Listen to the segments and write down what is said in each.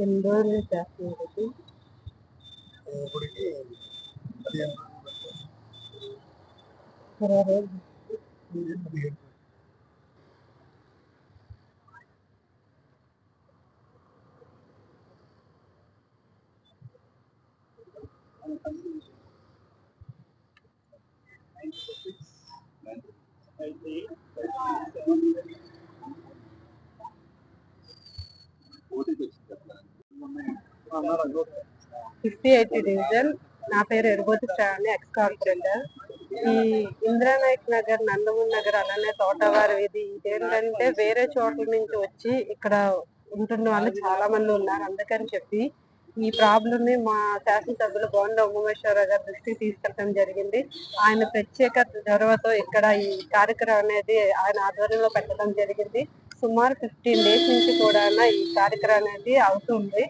ఎన్ని రోజులు చేస్తున్నారు? ఇప్పటికి 20 రోజులు. 15. Fifty 80 division. నా పేరు ఎరుబోతి శ్రావణి, ఎక్స్ కార్పొరేటర్. ఈ ఇందిరానాయక్ నగర్, నందమూరి నగర్, అలానే తోటవారి వీధి ఇదేంటంటే వేరే చోట్ల నుంచి వచ్చి ఇక్కడ ఉంటున్న వాళ్ళు చాలా మంది ఉన్నారు. అందుకని చెప్పి ఈ ప్రాబ్లం ని మా శాసనసభ్యులు బోండా ఉమామేశ్వరరావు గారి దృష్టికి తీసుకెళ్ళడం జరిగింది. ఆయన ప్రత్యేక చొరవతో ఇక్కడ ఈ కార్యక్రమం అనేది ఆయన ఆధ్వర్యంలో పెట్టడం జరిగింది. సుమారు 15 డేస్ నుంచి కూడా ఈ కార్యక్రమం అనేది అవుతుంది.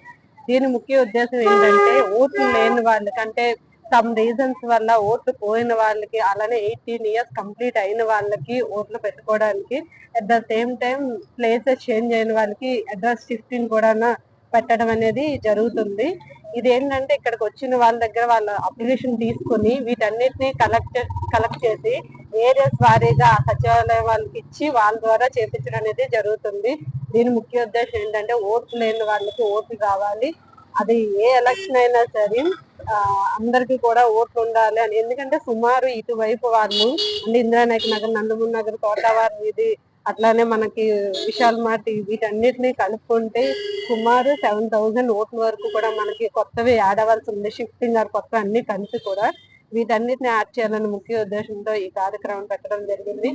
దీని ముఖ్య ఉద్దేశం ఏంటంటే ఓట్లు లేని వాళ్ళకి, అంటే సమ్ రీజన్స్ వల్ల ఓట్లు పోయిన వాళ్ళకి, అలానే 18 years కంప్లీట్ అయిన వాళ్ళకి ఓట్లు పెట్టుకోవడానికి, at the same time places change అయిన వాళ్ళకి అడ్రస్ షిఫ్టింగ్ కూడా పెట్టడం అనేది జరుగుతుంది. ఇది ఏంటంటే ఇక్కడికి వచ్చిన వాళ్ళ దగ్గర వాళ్ళ అప్లికేషన్ తీసుకొని వీటన్నిటిని కలెక్ట్ చేసి ఏరియాస్ వారీగా సచివాలయం వాళ్ళకి ఇచ్చి వాళ్ళ ద్వారా చేపించడం అనేది జరుగుతుంది. దీని ముఖ్య ఉద్దేశం ఏంటంటే ఓట్లు లేని వాళ్ళకి ఓట్లు కావాలి. అది ఏ ఎలక్షన్ అయినా సరే అందరికి కూడా ఓట్లు ఉండాలి అని. ఎందుకంటే సుమారు ఇటువైపు వాళ్ళు అంటే ఇందిరానాయక్ నగర్, నందమూరి నగర్, తోటవారి వీధి, అట్లానే మనకి విశాల్ మార్ట్, వీటన్నిటిని కలుపుకుంటే సుమారు 7,000 ఓట్ల వరకు కూడా మనకి కొత్తవి యాడ్ అవ్వాల్సి ఉంది. షిఫ్టింగ్ ఆర్ కొత్త అన్ని కలిసి కూడా వీటన్నిటిని యాడ్ చేయాలని ముఖ్య ఉద్దేశంతో ఈ కార్యక్రమం పెట్టడం జరిగింది.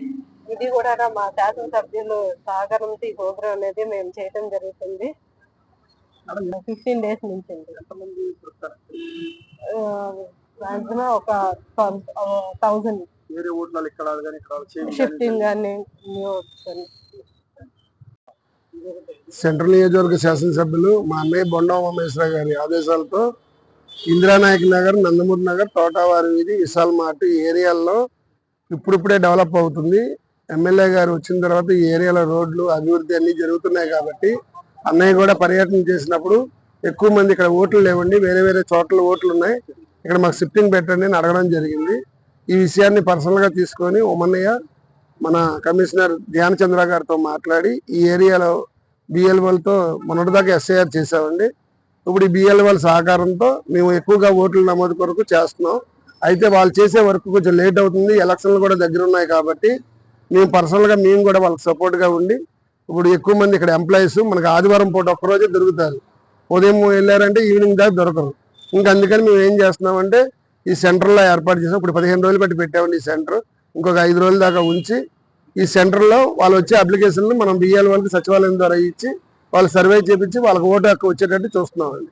ఇది కూడా మా శాసనసభ్యులు సహకారంతో ఈ ప్రోగ్రాం అనేది మేము చేయడం జరుగుతుంది. 15 డేస్ నుంచి మాక్సిమం ఒక 1000 షిఫ్టింగ్ కానీ. సెంట్రల్ నియోజకవర్గ శాసనసభ్యులు మా అన్నయ్య బొండా ఉమామేశ్వరరావు గారి ఆదేశాలతో ఇందిరానాయక్ నగర్, నందమూరి నగర్, తోటవారి వీధి, విశాల్ మార్ట్ ఏరియాల్లో ఇప్పుడిప్పుడే డెవలప్ అవుతుంది. ఎమ్మెల్యే గారు వచ్చిన తర్వాత ఈ ఏరియాలో రోడ్లు అభివృద్ధి అన్ని జరుగుతున్నాయి కాబట్టి అన్నయ్య కూడా పర్యటన చేసినప్పుడు ఎక్కువ మంది ఇక్కడ ఓట్లు లేవండి, వేరే వేరే చోట్ల ఓట్లు ఉన్నాయి, ఇక్కడ మాకు షిఫ్టింగ్ పెట్టండి అని అడగడం జరిగింది. ఈ విషయాన్ని పర్సనల్ గా తీసుకొని ఉమన్నయ్య మన కమిషనర్ ధ్యాన చంద్ర గారితో మాట్లాడి ఈ ఏరియాలో బిఎల్ఓలతో మొన్నటిదాకా ఎస్ఐఆర్ చేసామండి. ఇప్పుడు ఈ బిఎల్ఓల సహకారంతో మేము ఎక్కువగా ఓట్ల నమోదు కొరకు చేస్తున్నాం. అయితే వాళ్ళు చేసే వర్క్ కొంచెం లేట్ అవుతుంది, ఎలక్షన్లు కూడా దగ్గర ఉన్నాయి కాబట్టి మేము పర్సనల్ గా మేము కూడా వాళ్ళకి సపోర్ట్ గా ఉండి ఇప్పుడు ఎక్కువ మంది ఇక్కడ ఎంప్లాయీస్ మనకి ఆదివారం పూట ఒక్కరోజే దొరుకుతారు, ఉదయం వెళ్ళారంటే ఈవినింగ్ దాకా దొరకరు. ఇంకా అందుకని మేము ఏం చేస్తున్నామంటే ఈ సెంటర్లో ఏర్పాటు చేసాం. ఇప్పుడు 15 రోజులు బట్టి పెట్టామండి ఈ సెంటర్. ఇంకొక 5 రోజుల దాకా ఉంచి ఈ సెంటర్లో వాళ్ళు వచ్చే అప్లికేషన్లు మనం బిఎల్ వాళ్ళకి సచివాలయం ద్వారా ఇచ్చి వాళ్ళు సర్వే చేపించి వాళ్ళకి ఓటు హక్కు వచ్చేటట్టు చూస్తున్నామండి.